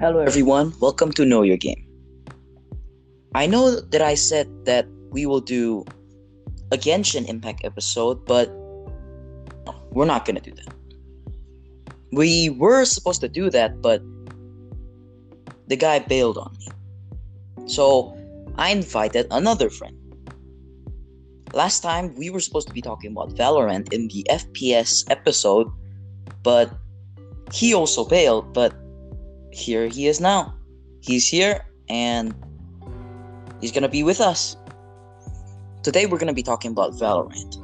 Hello, everyone. Welcome to Know Your Game. I know that I said that we will do a Genshin Impact episode, but we're not gonna do that. We were supposed to do that, but the guy bailed on me. So I invited another friend. Last time we were supposed to be talking about Valorant in the FPS episode, but he also bailed, but here he is now. He's here and he's gonna be with us. Today we're gonna be talking about Valorant.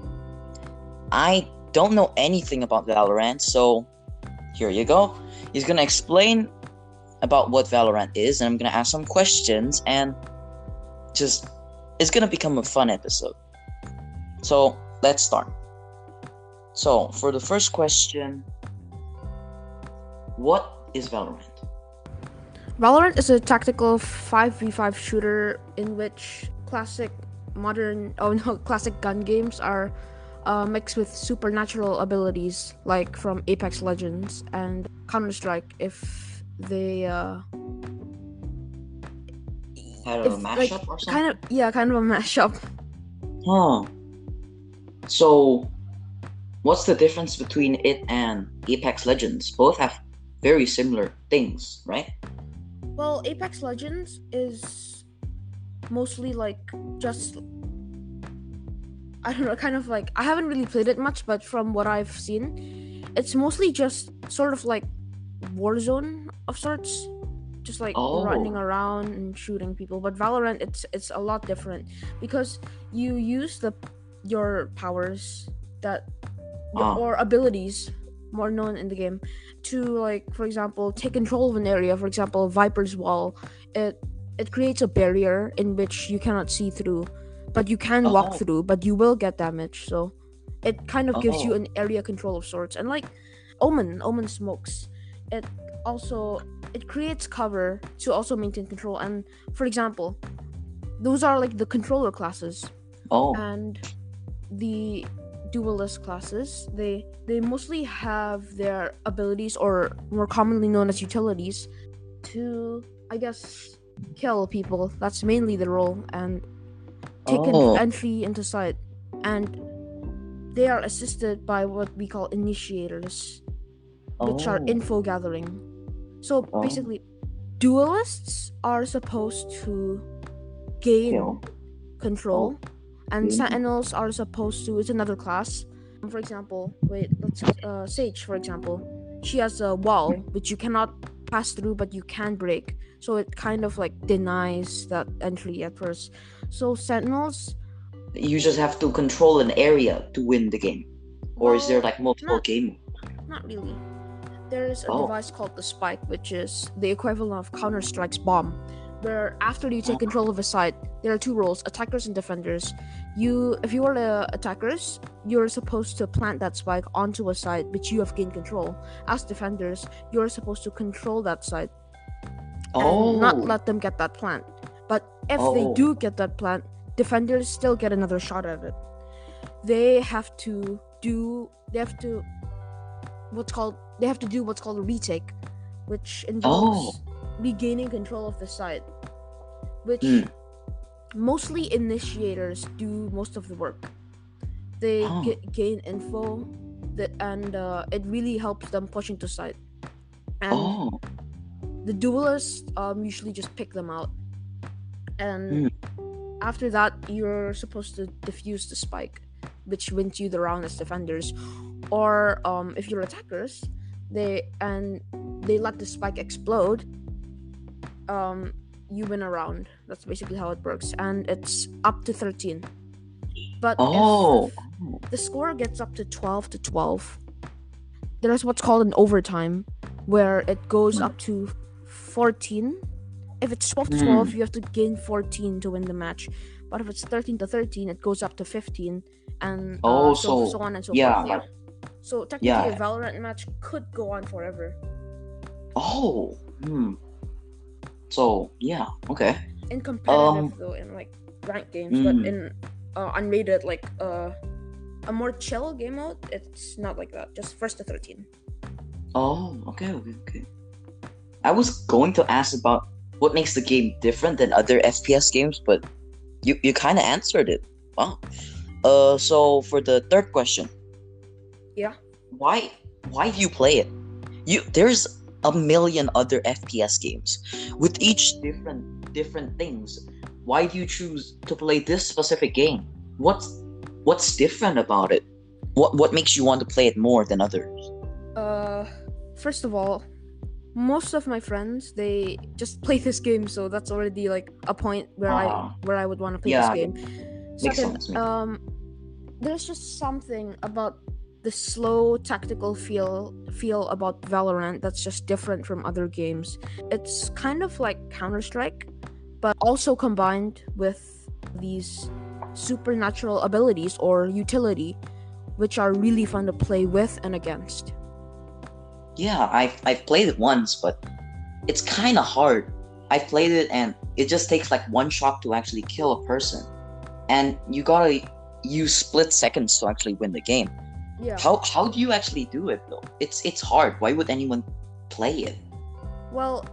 I don't know anything about Valorant, so here you go. He's gonna explain about what Valorant is, and I'm gonna ask some questions, and it's gonna become a fun episode. So let's start. So for the first question, what is Valorant? Valorant is a tactical 5v5 shooter in which classic gun games are mixed with supernatural abilities, like from Apex Legends and Counter-Strike. If they Had a mashup or something? kind of a mashup. Huh. So what's the difference between it and Apex Legends? Both have very similar things, right? Well, Apex Legends is mostly like just, I don't know, kind of like, I haven't really played it much, but from what I've seen, it's mostly just sort of like Warzone of sorts, just like running around and shooting people. But Valorant, it's a lot different because you use your powers or abilities, more known in the game, to, like, for example, take control of an area. For example, Viper's Wall, it creates a barrier in which you cannot see through, but you can walk through, but you will get damage. So it kind of gives you an area control of sorts. And like Omen smokes, it creates cover to also maintain control. And for example, those are like the controller classes. And the duelist classes, they mostly have their abilities, or more commonly known as utilities, to, I guess, kill people. That's mainly the role, and take entry into sight. And they are assisted by what we call initiators, which are info gathering. So basically, duelists are supposed to gain control, and Sentinels are supposed to, it's another class. For example, Sage, for example, she has a wall which you cannot pass through, but you can break. So it kind of like denies that entry at first. So Sentinels, you just have to control an area to win the game, or is there like multiple game? Not really. There's a device called the Spike, which is the equivalent of Counter-Strike's bomb, where after you take control of a site, there are two roles: attackers and defenders. If you are the attackers, you're supposed to plant that spike onto a site which you have gained control. As defenders, you're supposed to control that site and not let them get that plant. But if they do get that plant, defenders still get another shot at it. They have to do what's called a retake, which involves regaining control of the site, which mostly initiators do most of the work. They gain info and it really helps them push into site. And the duelists usually just pick them out, and after that you're supposed to defuse the spike, which wins you the round as defenders. Or if you're attackers, they let the spike explode, you win a round. That's basically how it works, and it's up to 13. But if the score gets up to 12-12, there's what's called an overtime, where it goes up to 14. If it's 12-12, you have to gain 14 to win the match. But if it's 13-13, it goes up to 15, and so on and so forth. Yeah. So technically, a Valorant match could go on forever. So yeah, okay. In competitive though, in like ranked games, but in unrated, like a more chill game mode, it's not like that. Just 1st to 13. Oh, okay. I was going to ask about what makes the game different than other FPS games, but you kind of answered it. Wow. So for the third question, Yeah. why why do you play it? There's a million other FPS games with each different things. Why do you choose to play this specific game? What's different about it? What makes you want to play it more than others? Uh, First of all, most of my friends they just play this game, so that's already like a point where Ah, I would want to play this yeah, game. makes Second, sense. Makes sense. there's just something about the slow tactical feel about Valorant that's just different from other games. It's kind of like Counter-Strike, but also combined with these supernatural abilities or utility, which are really fun to play with and against. Yeah, I've played it once, but it's kind of hard. I've played it and it just takes like one shot to actually kill a person, and you gotta use split seconds to actually win the game. Yeah. How do you actually do it though? It's hard. Why would anyone play it? Well,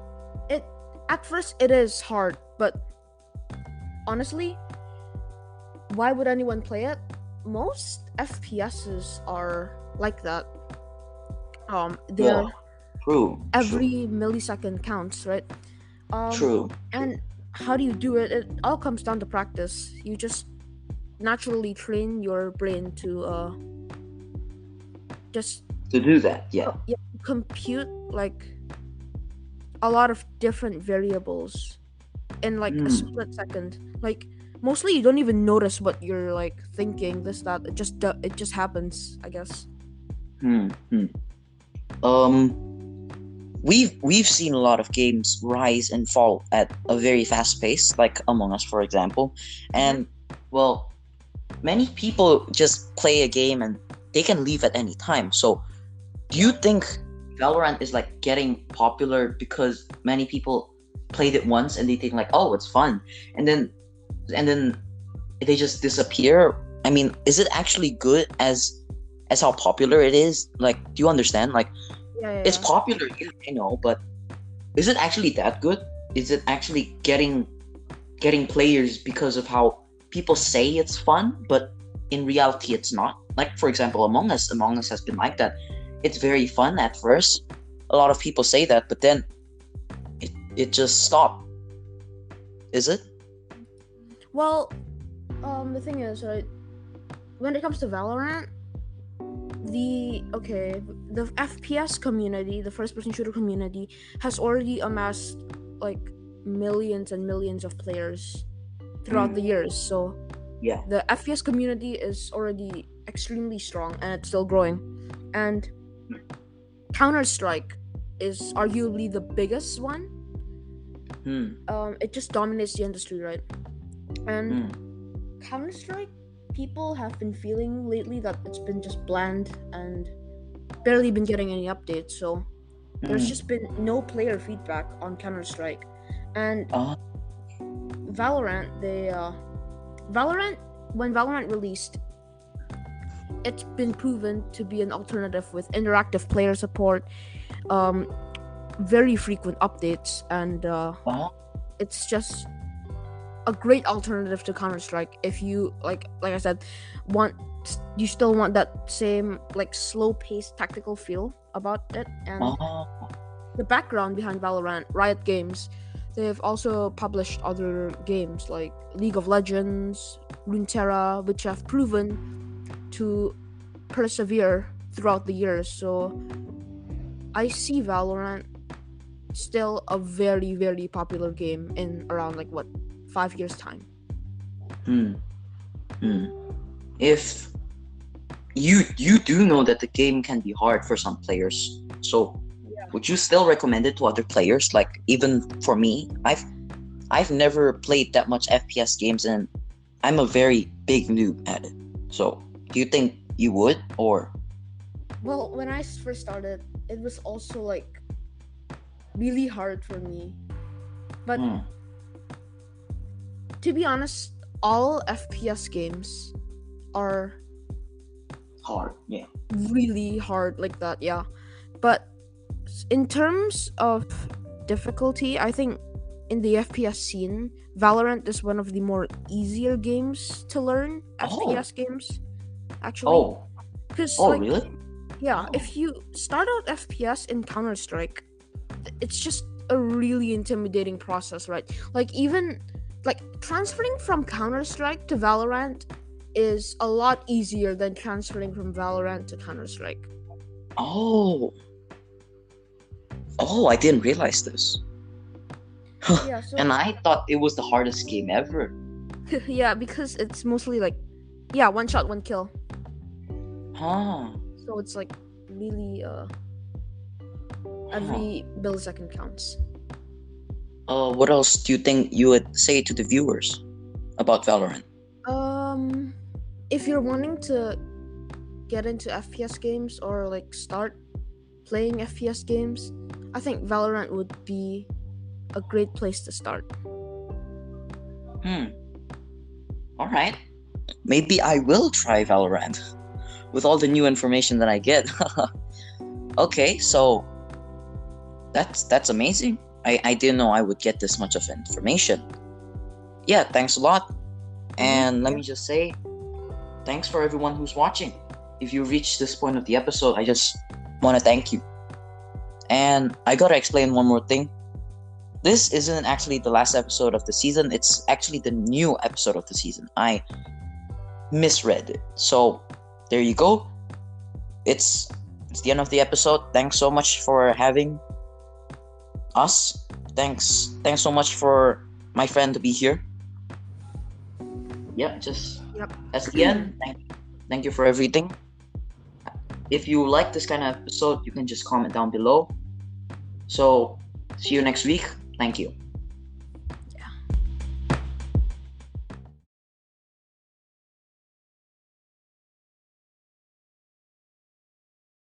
it at first it is hard, but honestly, why would anyone play it? Most FPSs are like that. They're Yeah, true, every millisecond counts, right? true. And how do you do it? It all comes down to practice. You just naturally train your brain to just To do that, yeah. yeah, compute like a lot of different variables in like a Hmm. split second. Like mostly you don't even notice what you're like thinking. This that it just happens. I guess. Hmm. Hmm. Um, we've seen a lot of games rise and fall at a very fast pace, like Among Us, for example, Mm-hmm. and well, many people just play a game and they can leave at any time. So, do you Yeah. think Valorant is like getting popular because many people played it once and they think like, oh, it's fun, and then they just disappear? I mean, is it actually good as how popular it is? Like, do you understand? Like, Yeah. Yeah. it's Yeah. popular, yeah, I know, but is it actually that good? Is it actually getting players because of how people say it's fun, but in reality it's not? Like for example, Among Us has been like that. It's very fun at first. A lot of people say that, but then it just stopped. Is it? Well, the thing is, right, when it comes to Valorant, the FPS community, the first person shooter community, has already amassed like millions and millions of players throughout the years. So Yeah. the FPS community is already extremely strong and it's still growing. And Counter-Strike is arguably the biggest one. Hmm. It just dominates the industry, right? And Hmm. Counter-Strike, people have been feeling lately that it's been just bland and barely been getting any updates. So there's Hmm. just been no player feedback on Counter-Strike. And Uh, Valorant, Valorant, when Valorant released, it's been proven to be an alternative with interactive player support, um, very frequent updates, and uh, it's just a great alternative to Counter-Strike. If you like I said, want you still want that same like slow-paced tactical feel about it, and uh, the background behind Valorant, Riot Games, they've also published other games like League of Legends, Runeterra, which have proven to persevere throughout the years. So I see Valorant still a very, very popular game in around like what 5 years time. hmm. Hmm. If you do know that the game can be hard for some players, so would you still recommend it to other players? Like even for me, I've never played that much FPS games, and I'm a very big noob at it. So do you think you would, or Well, when I first started, it was also like really hard for me. But hmm, to be honest, all FPS games are hard? Yeah. really hard like that, yeah. But in terms of difficulty, I think in the FPS scene, Valorant is one of the more easier games to learn. Oh, FPS games, actually, oh, because oh, like really? yeah, Oh, if you start out FPS in Counter Strike, it's just a really intimidating process, right? Like even like transferring from Counter Strike to Valorant is a lot easier than transferring from Valorant to Counter Strike. oh, oh! I didn't realize this. Yeah, so And I thought it was the hardest game ever. yeah, because it's mostly like yeah, one shot, one kill. Huh? So it's like really Huh? every millisecond counts. What else do you think you would say to the viewers about Valorant? Um if you're wanting to get into FPS games or like start playing FPS games, I think Valorant would be a great place to start. Hmm. All right. Maybe I will try Valorant with all the new information that I get. Okay, so that's amazing. I didn't know I would get this much of information. Yeah, thanks a lot. And let me just say, thanks for everyone who's watching. If you reached this point of the episode, I just want to thank you. And I gotta explain one more thing. This isn't actually the last episode of the season, it's actually the new episode of the season. I misread it. So there you go. It's the end of the episode. Thanks so much for having us. Thanks so much for my friend to be here. Yeah, just Yep. that's the end. Thank you for everything. If you like this kind of episode, you can just comment down below. So see you next week. Thank you.